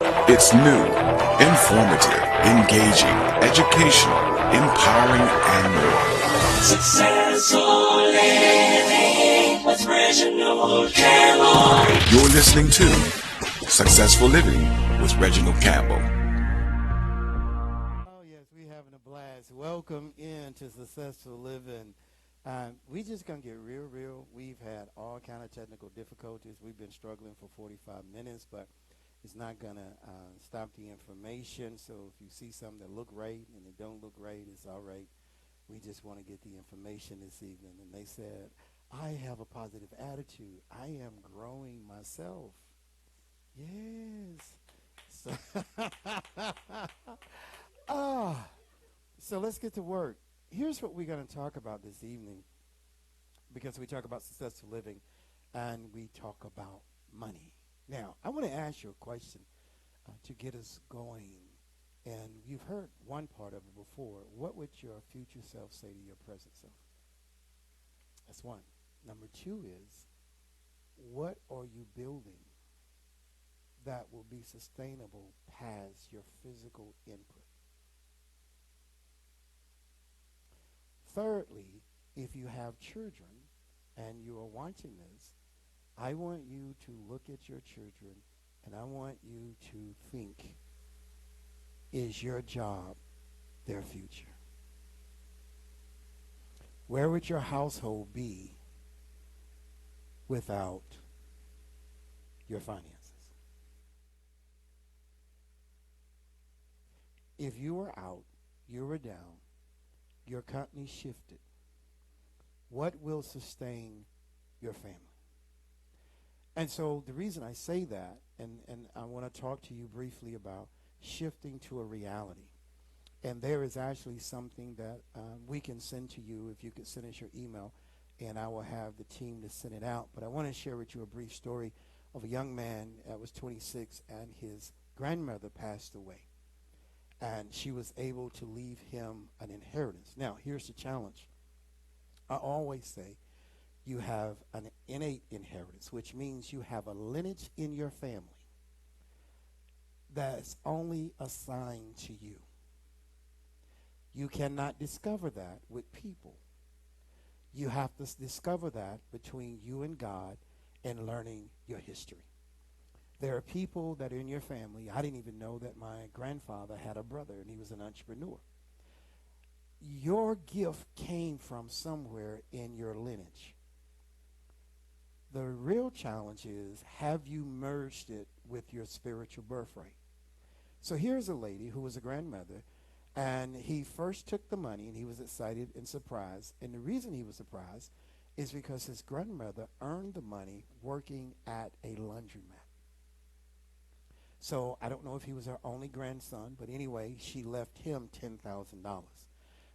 It's new, informative, engaging, educational, empowering, and more. Successful Living with Reginald Campbell. You're listening to Successful Living with Reginald Campbell. Oh, yes, we're having a blast. Welcome into Successful Living. We just going to get real. We've had all kind of technical difficulties. We've been struggling for 45 minutes, but it's not going to stop the information. So if you see something that look right and it don't look right, it's all right. We just want to get the information this evening. And they said, I have a positive attitude. I am growing myself. Yes. So, so let's get to work. Here's what we're going to talk about this evening, because we talk about successful living and we talk about money. Now, I want to ask you a question to get us going. And you've heard one part of it before. What would your future self say to your present self? That's one. Number two is, what are you building that will be sustainable past your physical input? Thirdly, if you have children and you are watching this, I want you to look at your children and I want you to think, is your job their future? Where would your household be without your finances? If you were out, you were down, your company shifted, what will sustain your family? And so the reason I say that, and I want to talk to you briefly about shifting to a reality. And there is actually something that we can send to you if you could send us your email, and I will have the team to send it out. But I want to share with you a brief story of a young man that was 26, and his grandmother passed away. And she was able to leave him an inheritance. Now, here's the challenge. I always say you have an innate inheritance, which means you have a lineage in your family that's only assigned to you. You cannot discover that with people. You have to discover that between you and God and learning your history. There are people that are in your family. I didn't even know that my grandfather had a brother and he was an entrepreneur. Your gift came from somewhere in your lineage. The real challenge is, have you merged it with your spiritual birthright? So here's a lady who was a grandmother, and he first took the money, and he was excited and surprised. And the reason he was surprised is because his grandmother earned the money working at a laundromat. So I don't know if he was her only grandson, but anyway, she left him $10,000.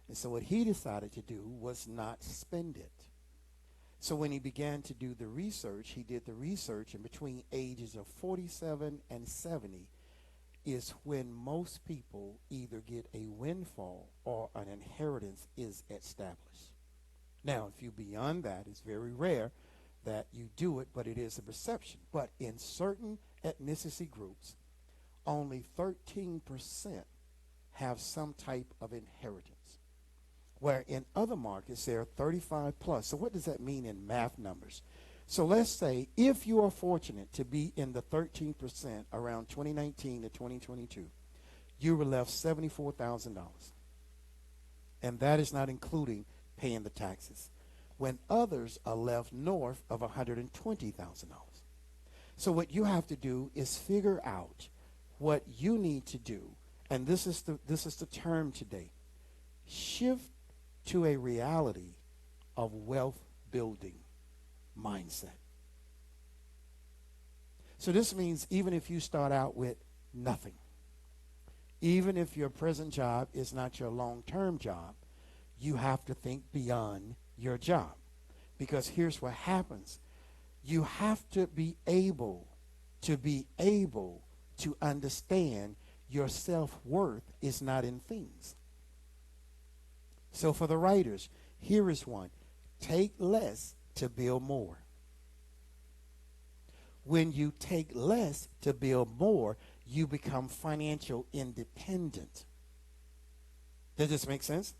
And so what he decided to do was not spend it. So when he began to do the research, he did the research, and between ages of 47 and 70 is when most people either get a windfall or an inheritance is established. Now, if you're beyond that, it's very rare that you do it, but it is a perception. But in certain ethnicity groups, only 13% have some type of inheritance, where in other markets they're 35 plus. So what does that mean in math numbers? So let's say if you are fortunate to be in the 13% around 2019 to 2022, you were left $74,000. And that is not including paying the taxes, when others are left north of $120,000. So what you have to do is figure out what you need to do, and this is the term today. Shift to a reality of wealth building mindset. So this means even if you start out with nothing, even if your present job is not your long-term job, you have to think beyond your job. Because here's what happens. You have to be able to understand your self-worth is not in things. So for the writers, here is one. Take less to build more. When you take less to build more, you become financial independent. Does this make sense?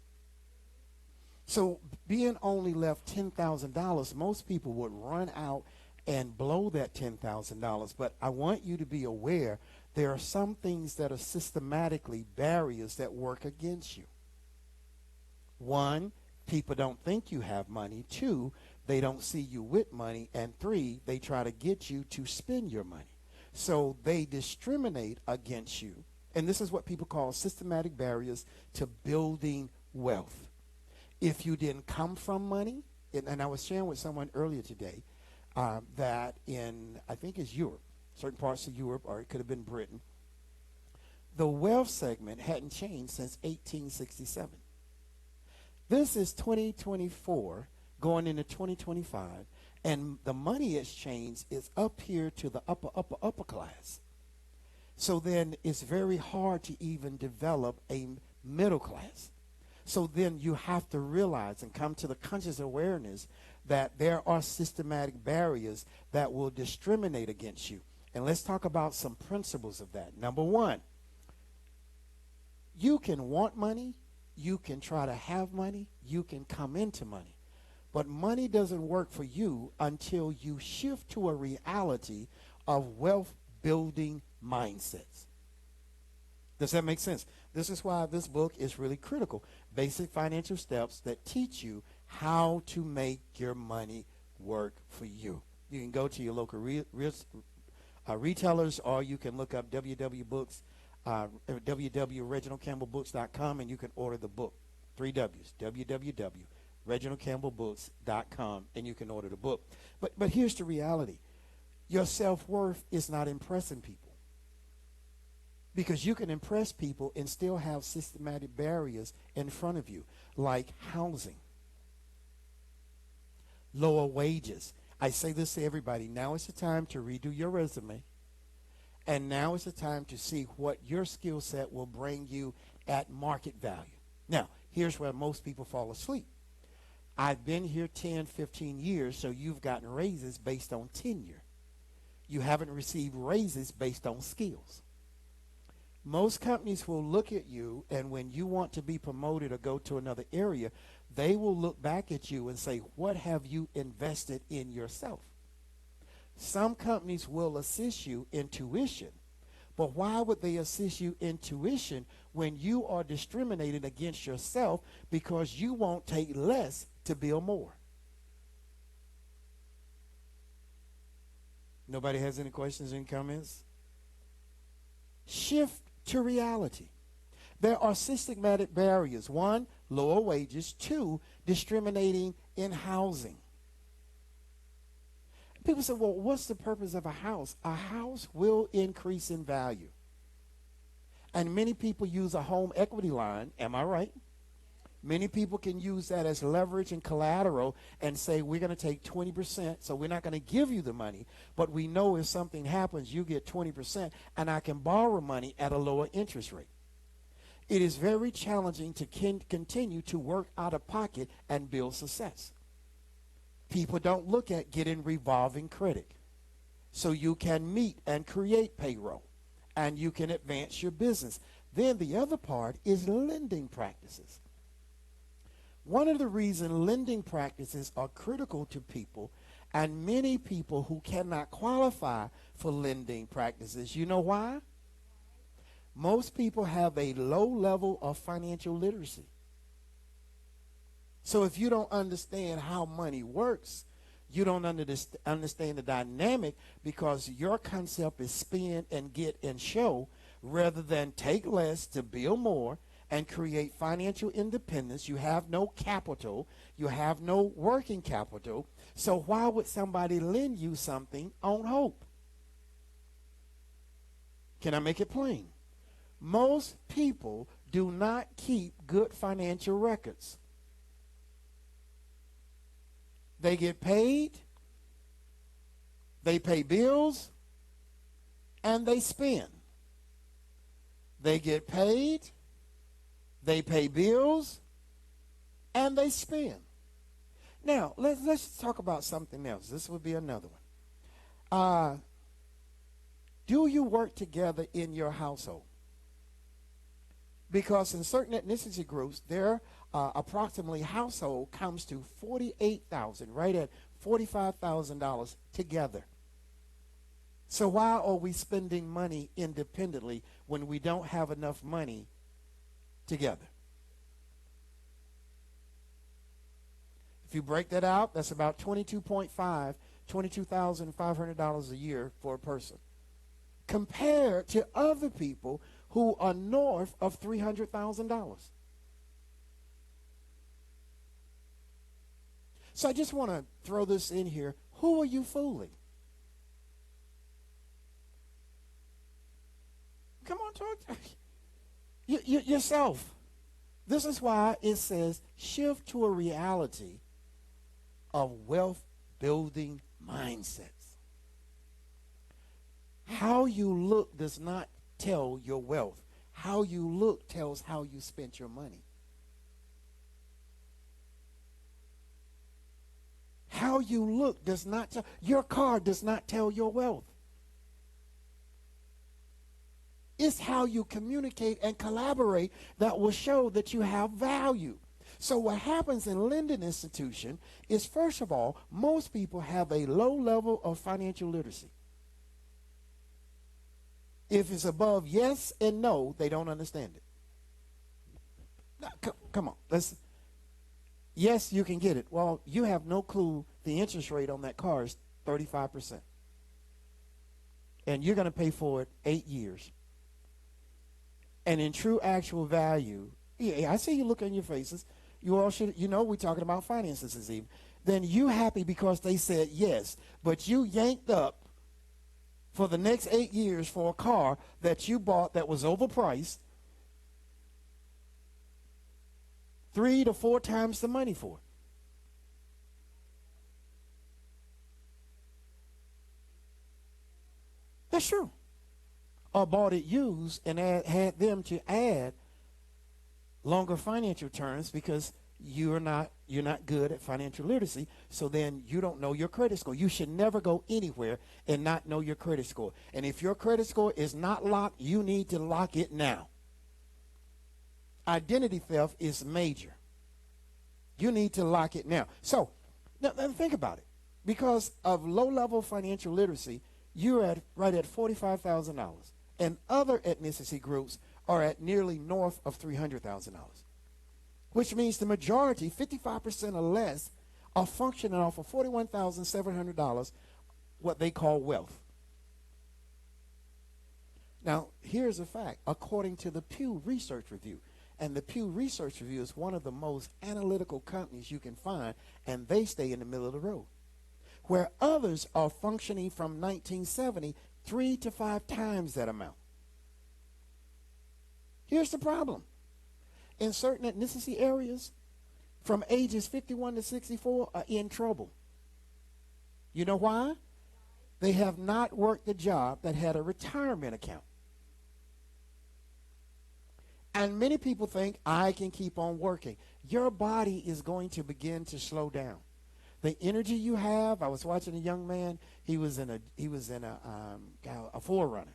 So being only left $10,000, most people would run out and blow that $10,000. But I want you to be aware there are some things that are systematically barriers that work against you. One, people don't think you have money. Two, they don't see you with money. And three, they try to get you to spend your money. So they discriminate against you. And this is what people call systematic barriers to building wealth. If you didn't come from money, and I was sharing with someone earlier today that in, I think it's Europe, certain parts of Europe, or it could have been Britain, the wealth segment hadn't changed since 1867. This is 2024 going into 2025, and the money exchange is up here to the upper class. So then it's very hard to even develop a middle class. So then you have to realize and come to the conscious awareness that there are systematic barriers that will discriminate against you. And let's talk about some principles of that. Number one, you can want money, you can try to have money, you can come into money. But money doesn't work for you until you shift to a reality of wealth building mindsets. Does that make sense? This is why this book is really critical. Basic financial steps that teach you how to make your money work for you. You can go to your local retailers, or you can look up www.reginaldcampbellbooks.com, and you can order the book. 3 W's, www.reginaldcampbellbooks.com, and you can order the book. But here's the reality. Your self-worth is not impressing people. Because you can impress people and still have systematic barriers in front of you, like housing, lower wages. I say this to everybody. Now is the time to redo your resume. And now is the time to see what your skill set will bring you at market value. Now, here's where most people fall asleep. I've been here 10, 15 years, so you've gotten raises based on tenure. You haven't received raises based on skills. Most companies will look at you, and when you want to be promoted or go to another area, they will look back at you and say, what have you invested in yourself? Some companies will assist you in tuition, but why would they assist you in tuition when you are discriminating against yourself because you won't take less to build more? Nobody has any questions or comments? Shift to reality. There are systematic barriers. One, lower wages. Two, discriminating in housing. People say, well, what's the purpose of a house? A house will increase in value. And many people use a home equity line. Am I right? Many people can use that as leverage and collateral and say, we're going to take 20%, so we're not going to give you the money, but we know if something happens, you get 20%, and I can borrow money at a lower interest rate. It is very challenging to continue to work out of pocket and build success. People don't look at getting revolving credit, so you can meet and create payroll, and you can advance your business. Then the other part is lending practices. One of the reasons lending practices are critical to people, and many people who cannot qualify for lending practices, you know why? Most people have a low level of financial literacy. So if you don't understand how money works, you don't understand the dynamic, because your concept is spend and get and show rather than take less to build more and create financial independence. You have no capital. You have no working capital. So why would somebody lend you something on hope? Can I make it plain? Most people do not keep good financial records. They get paid, they pay bills, and they spend. They get paid, they pay bills, and they spend. Now, let's talk about something else. This would be another one. Do you work together in your household? Because in certain ethnicity groups, their approximately household comes to 48,000, right at $45,000 together. So why are we spending money independently when we don't have enough money together? If you break that out, that's about $22,500 a year for a person, compared to other people who are north of $300,000. So I just want to throw this in here. Who are you fooling? Come on, talk to yourself. This is why it says shift to a reality of wealth building mindsets. How you look does not tell your wealth. How you look tells how you spent your money. How you look does not tell. Your car does not tell your wealth. It's how you communicate and collaborate that will show that you have value. So what happens in lending institution is, first of all, most people have a low level of financial literacy. If it's above yes and no, they don't understand it. Now, come on. Yes, you can get it. Well, you have no clue the interest rate on that car is 35%. And you're going to pay for it 8 years. And in true actual value, yeah, I see you look on your faces. You all should, we're talking about finances this evening. Then you happy because they said yes, but you yanked up for the next 8 years for a car that you bought that was overpriced, 3 to 4 times the money for it. That's true. Or bought it used and had them to add longer financial terms because you're not good at financial literacy, so then you don't know your credit score. You should never go anywhere and not know your credit score. And if your credit score is not locked, you need to lock it now. Identity theft is major. You need to lock it now. So now think about it. Because of low-level financial literacy, you're right at $45,000. And other ethnicity groups are at nearly north of $300,000, which means the majority, 55% or less, are functioning off of $41,700, what they call wealth. Now, here's a fact. According to the Pew Research Review, and the Pew Research Review is one of the most analytical companies you can find, and they stay in the middle of the road, where others are functioning from 1970 3 to 5 times that amount. Here's the problem. In certain ethnicity areas, from ages 51 to 64 are in trouble. You know why? They have not worked a job that had a retirement account. And many people think, I can keep on working. Your body is going to begin to slow down. The energy you have. I was watching a young man. He was in a Forerunner,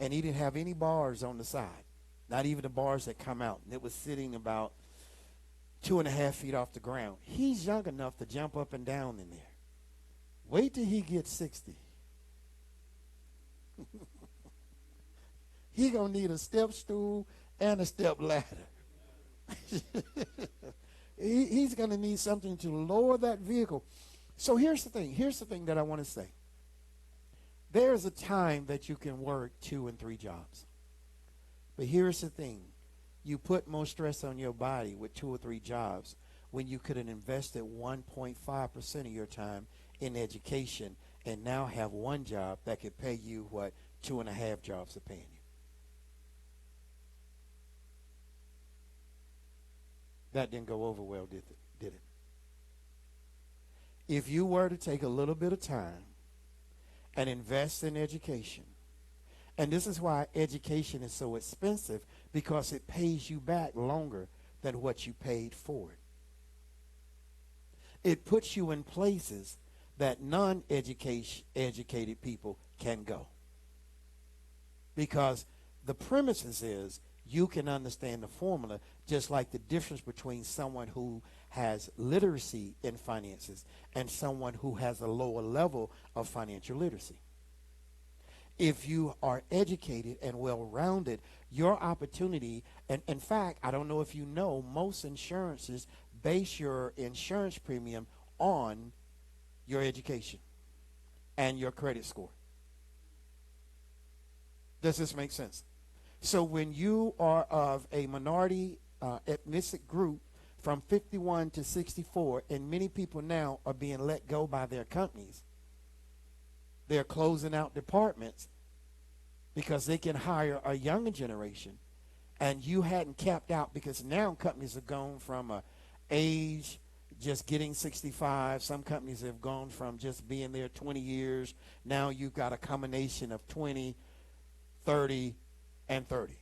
and he didn't have any bars on the side, not even the bars that come out. And it was sitting about 2.5 feet off the ground. He's young enough to jump up and down in there. Wait till he gets 60. He gonna need a step stool and a step ladder. He's going to need something to lower that vehicle. So here's the thing. Here's the thing that I want to say. There's a time that you can work 2 and 3 jobs. But here's the thing. You put more stress on your body with 2 or 3 jobs when you could have invested 1.5% of your time in education and now have one job that could pay you what 2.5 jobs are paying you. That didn't go over well, did it? If you were to take a little bit of time and invest in education, and this is why education is so expensive, because it pays you back longer than what you paid for it. It puts you in places that non-educated people can go. because the premises is you can understand the formula, just like the difference between someone who has literacy in finances and someone who has a lower level of financial literacy. If you are educated and well-rounded, your opportunity, and in fact, I don't know if you know, most insurances base your insurance premium on your education and your credit score. Does this make sense? So when you are of a minority ethnic group from 51 to 64, and many people now are being let go by their companies, they're closing out departments because they can hire a younger generation, and you hadn't capped out, because now companies have gone from a age just getting 65. Some companies have gone from just being there 20 years. Now you've got a combination of 20, 30, and 30.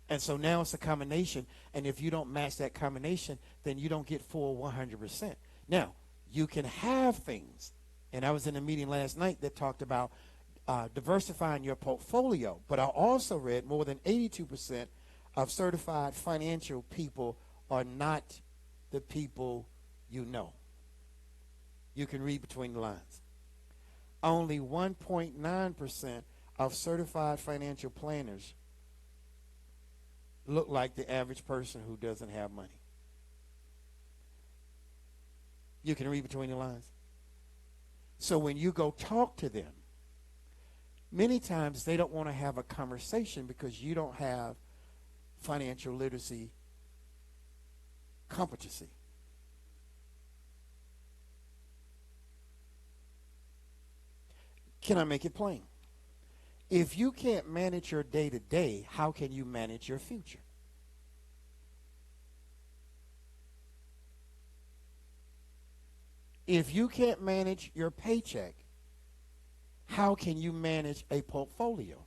And so now it's a combination, and if you don't match that combination, then you don't get full 100%. Now, you can have things, and I was in a meeting last night that talked about diversifying your portfolio, but I also read more than 82% of certified financial people are not the people you know. You can read between the lines. Only 1.9% of certified financial planners look like the average person who doesn't have money. You can read between the lines. So when you go talk to them, many times they don't want to have a conversation because you don't have financial literacy competency. Can I make it plain? If you can't manage your day-to-day, how can you manage your future? If you can't manage your paycheck, how can you manage a portfolio?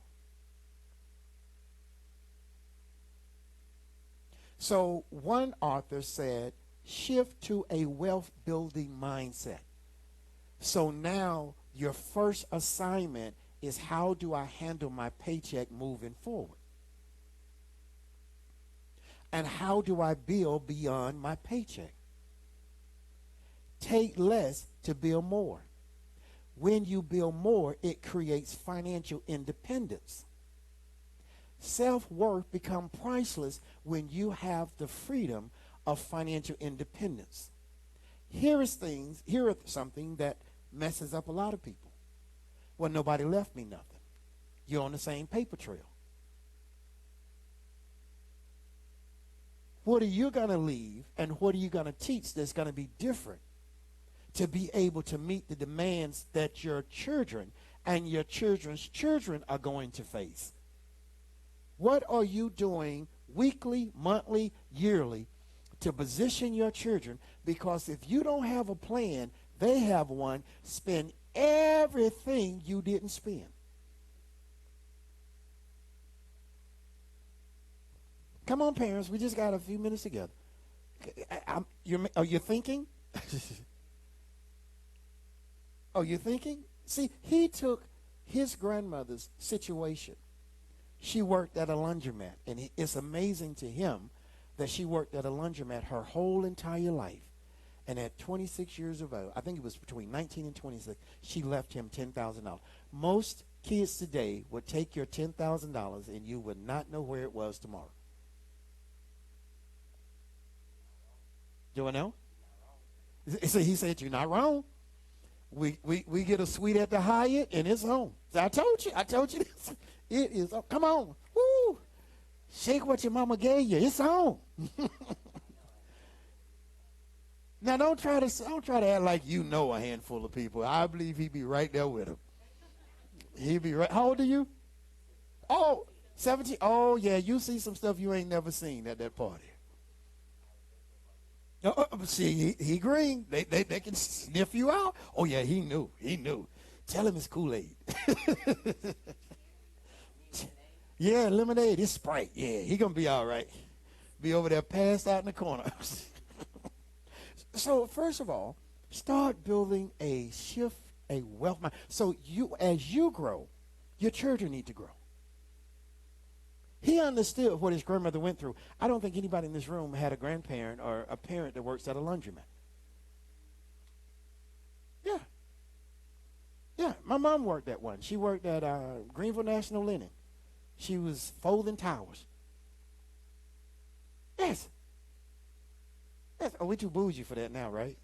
So one author said, shift to a wealth-building mindset. So now your first assignment is, how do I handle my paycheck moving forward? And how do I build beyond my paycheck? Take less to build more. When you build more, it creates financial independence. Self-worth becomes priceless when you have the freedom of financial independence. Here are something that messes up a lot of people. Well, nobody left me nothing. You're on the same paper trail. What are you going to leave, and what are you going to teach that's going to be different to be able to meet the demands that your children and your children's children are going to face? What are you doing weekly, monthly, yearly to position your children? Because if you don't have a plan, they have one. Spend everything you didn't spend. Come on, parents. We just got a few minutes together. Are you thinking? Are you thinking? See, he took his grandmother's situation. She worked at a laundromat, and it's amazing to him that she worked at a laundromat her whole entire life. And at 26 years of age, I think it was between 19 and 26, she left him $10,000. Most kids today would take your $10,000 and you would not know where it was tomorrow. Do I know? So he said, you're not wrong. We get a suite at the Hyatt and it's home. So I told you this. It is, come on. Woo. Shake what your mama gave you. It's home. Now, don't try to act like you know a handful of people. I believe he'd be right there with him. He'd be right. How old are you? Oh, 17. Oh, yeah, you see some stuff you ain't never seen at that party. See, he green. They can sniff you out. Oh, yeah, he knew. Tell him it's Kool-Aid. Yeah, lemonade. It's Sprite. Yeah, he going to be all right. Be over there passed out in the corner. So, first of all, start building a wealth mind. So as you grow, Your children need to grow. He understood what his grandmother went through. I don't think anybody in this room had a grandparent or a parent that works at a laundromat. Yeah. Yeah, my mom worked at one. She worked at Greenville National Linen. She was folding towels. Yes. Yes. Oh, we too bougie for that now, right?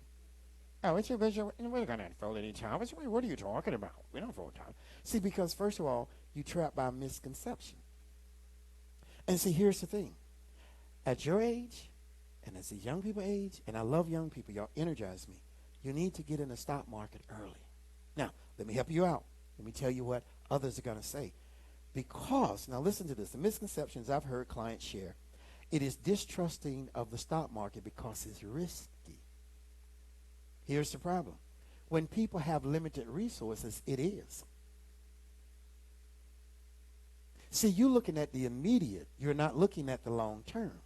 Oh, it's your vision. We're going to fold any towels. What are you talking about? We don't fold towels. See, because first of all, you trapped by misconception. And see, here's the thing. At your age, and as a young people age, and I love young people, y'all energize me, you need to get in the stock market early. Now, let me help you out. Let me tell you what others are going to say. Because, now listen to this, the misconceptions I've heard clients share, it is distrusting of the stock market because it's risky. Here's the problem. When people have limited resources, it is. See, you're looking at the immediate. You're not looking at the long term.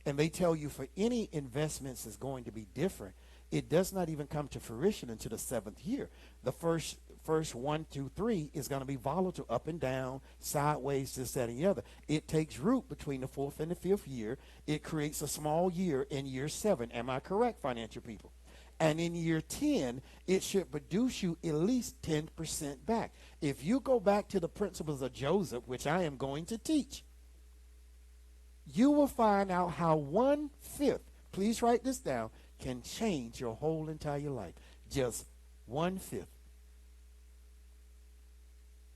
And they tell you for any investments is going to be different. It does not even come to fruition until the 7th year. The first 1, 2, 3 is going to be volatile, up and down, sideways, this, that, and the other. It takes root between the 4th and the 5th year. It creates a small year in year 7. Am I correct, financial people? And in year 10, it should produce you at least 10% back. If you go back to the principles of Joseph, which I am going to teach, you will find out how 1/5, please write this down, can change your whole entire life. Just 1/5.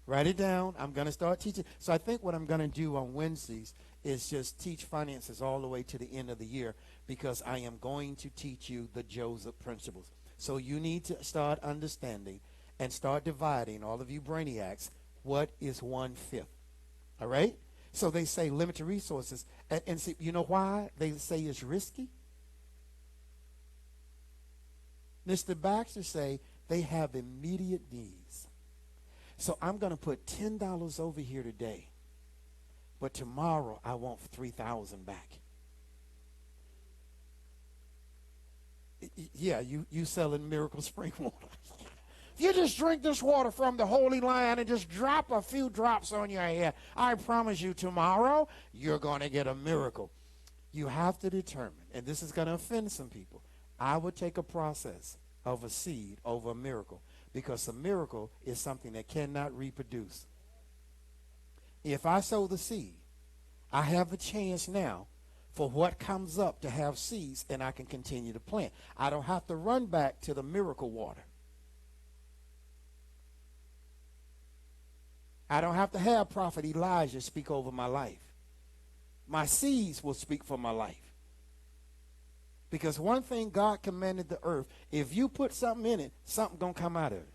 Write it down. I'm going to start teaching. So I think what I'm going to do on Wednesdays is just teach finances all the way to the end of the year, because I am going to teach you the Joseph principles. So you need to start understanding and start dividing, all of you brainiacs, what is 1/5. All right? So they say limited resources. And see, you know why they say it's risky? Mr. Baxter say they have immediate needs. So I'm going to put $10 over here today, but tomorrow I want $3,000 back. Yeah, you selling miracle spring water. You just drink this water from the Holy Land and just drop a few drops on your head. I promise you tomorrow you're going to get a miracle. You have to determine, and this is going to offend some people, I would take a process of a seed over a miracle, because a miracle is something that cannot reproduce. If I sow the seed, I have the chance now for what comes up to have seeds, and I can continue to plant. I don't have to run back to the miracle water. I don't have to have Prophet Elijah speak over my life. My seeds will speak for my life. Because one thing God commanded the earth, if you put something in it, something going to come out of it.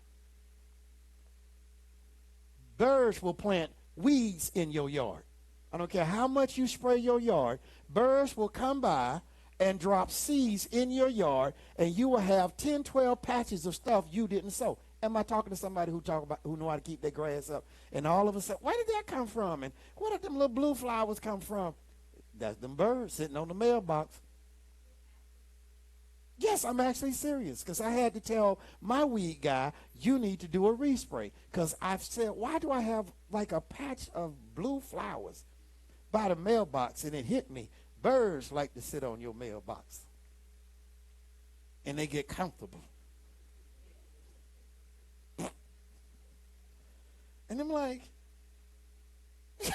Birds will plant weeds in your yard. I don't care how much you spray your yard, birds will come by and drop seeds in your yard, and you will have 10, 12 patches of stuff you didn't sow. Am I talking to somebody who know how to keep their grass up? And all of a sudden, where did that come from? And where did them little blue flowers come from? That's them birds sitting on the mailbox. Yes, I'm actually serious, because I had to tell my weed guy, you need to do a respray. Because I've said, why do I have like a patch of blue flowers by the mailbox? And it hit me. Birds like to sit on your mailbox. And they get comfortable. And I'm like, yeah.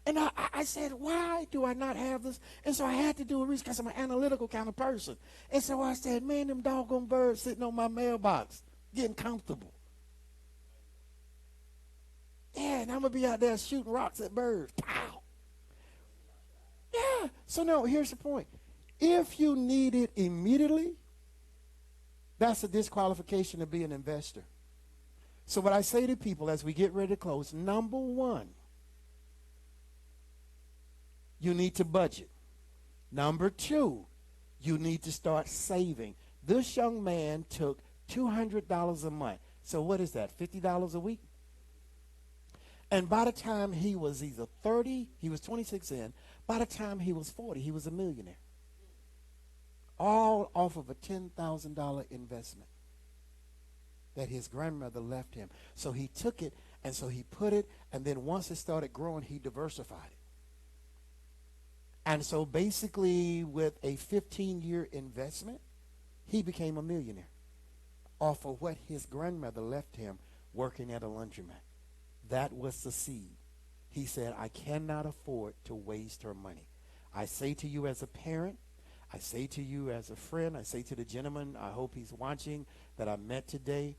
And I said, why do I not have this? And so I had to do a research, because I'm an analytical kind of person. And so I said, man, them doggone birds sitting on my mailbox, getting comfortable. Yeah, and I'm going to be out there shooting rocks at birds. Pow! Yeah. So no, here's the point. If you need it immediately, that's a disqualification to be an investor. So what I say to people as we get ready to close, number one, you need to budget. Number two, you need to start saving. This young man took $200 a month. So what is that, $50 a week? And by the time he was either 30, he was 26 in, by the time he was 40, he was a millionaire. all off of a $10,000 investment that his grandmother left him. So he took it, and so he put it, and then once it started growing, he diversified it. And so basically with a 15-year investment, he became a millionaire off of what his grandmother left him working at a laundromat. That was the seed. He said, I cannot afford to waste her money. I say to you as a parent, I say to you as a friend, I say to the gentleman, I hope he's watching, that I met today,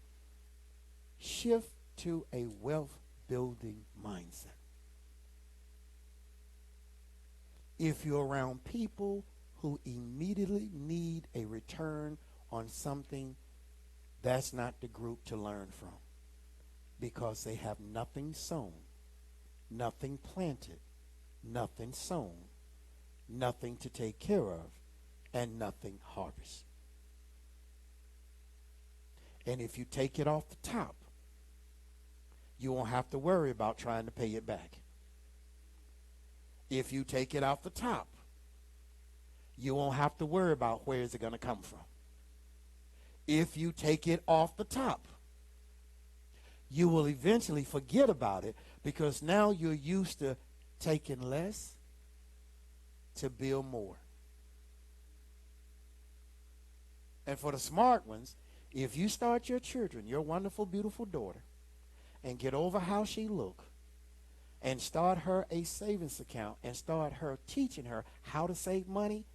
shift to a wealth building mindset. If you're around people who immediately need a return on something, that's not the group to learn from, because they have nothing sown, nothing planted, nothing sown, nothing to take care of, and nothing harvest. And if you take it off the top, you won't have to worry about trying to pay it back. If you take it off the top, you won't have to worry about where is it going to come from. If you take it off the top, you will eventually forget about it, because now you're used to taking less to build more. And for the smart ones, if you start your children, your wonderful, beautiful daughter, and get over how she look, and start her a savings account, and start her teaching her how to save money,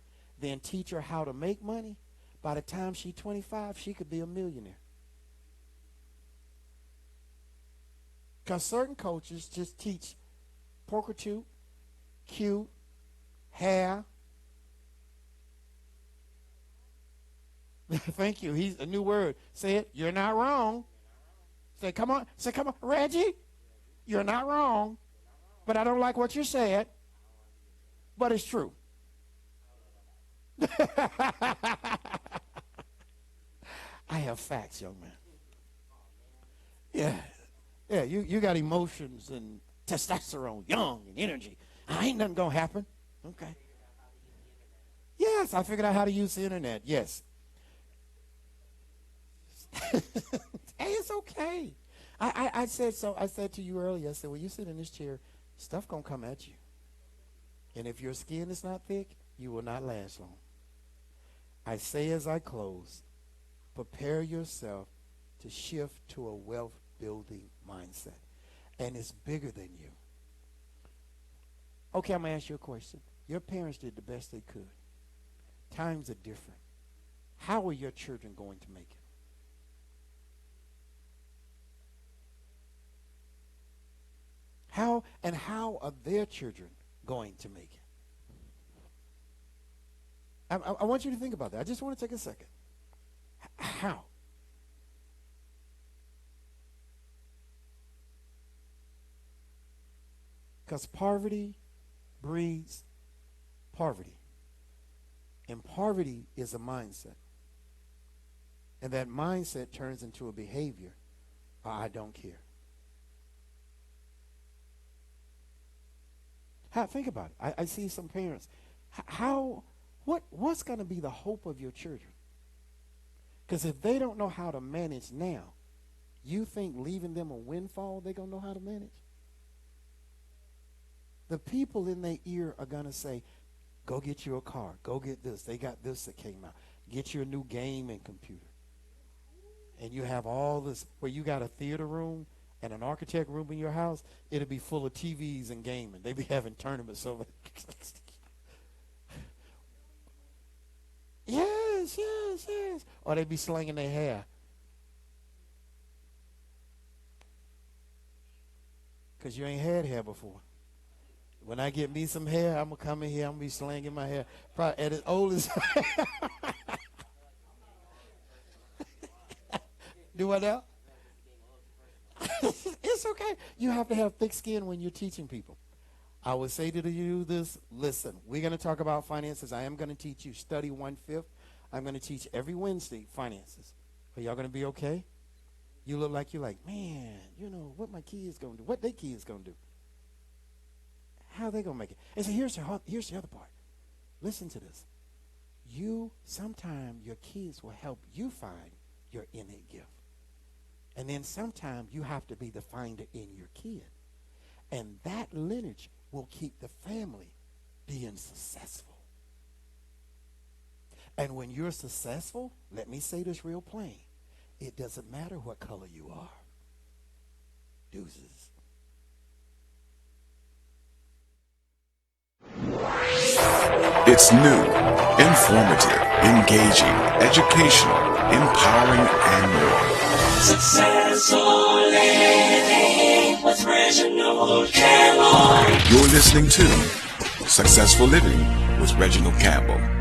then teach her how to make money, by the time she's 25, she could be a millionaire. Because certain coaches just teach porkitude, cute, hair. Thank you. He's a new word. Say it. You're not wrong. Say, come on. Say, come on. Reggie, you're not wrong. But I don't like what you said. But it's true. I have facts, young man. Yeah. Yeah, you got emotions and testosterone, young and energy. Ain't nothing going to happen. Okay. Yes, I figured out how to use the internet. Yes. Hey, it's okay. I said so. I said to you earlier, I said, when you sit in this chair, stuff going to come at you. And if your skin is not thick, you will not last long. I say as I close, prepare yourself to shift to a wealth building mindset. And it's bigger than you. Okay, I'm going to ask you a question. Your parents did the best they could. Times are different. How are your children going to make it? How are their children going to make it? I want you to think about that. I just want to take a second. How? Because poverty breeds poverty. And poverty is a mindset. And that mindset turns into a behavior. I don't care. Think about it. I see some parents. What's going to be the hope of your children? Because if they don't know how to manage now, you think leaving them a windfall, they're going to know how to manage? The people in their ear are going to say, go get you a car. Go get this. They got this that came out. Get you a new gaming computer. And you have all this, where you got a theater room and an architect room in your house, it'll be full of TVs and gaming. They be having tournaments over. Yes. Or they be slinging their hair. Because you ain't had hair before. When I get me some hair, I'm going to come in here, I'm going to be slinging my hair. Probably at its oldest. Do what now? It's okay. You have to have thick skin when you're teaching people. I would say to you this, listen, we're going to talk about finances. I am going to teach you study 1/5. I'm going to teach every Wednesday finances. Are y'all going to be okay? You look like you're like, man, you know, what my kids going to do? What their kids going to do? How are they going to make it? And so here's the other part. Listen to this. Sometimes your kids will help you find your innate gift. And then sometimes you have to be the finder in your kid. And that lineage will keep the family being successful. And when you're successful, let me say this real plain, it doesn't matter what color you are. Deuces. It's new, informative, engaging, educational, empowering, and more. Successful Living with Reginald Campbell. You're listening to Successful Living with Reginald Campbell.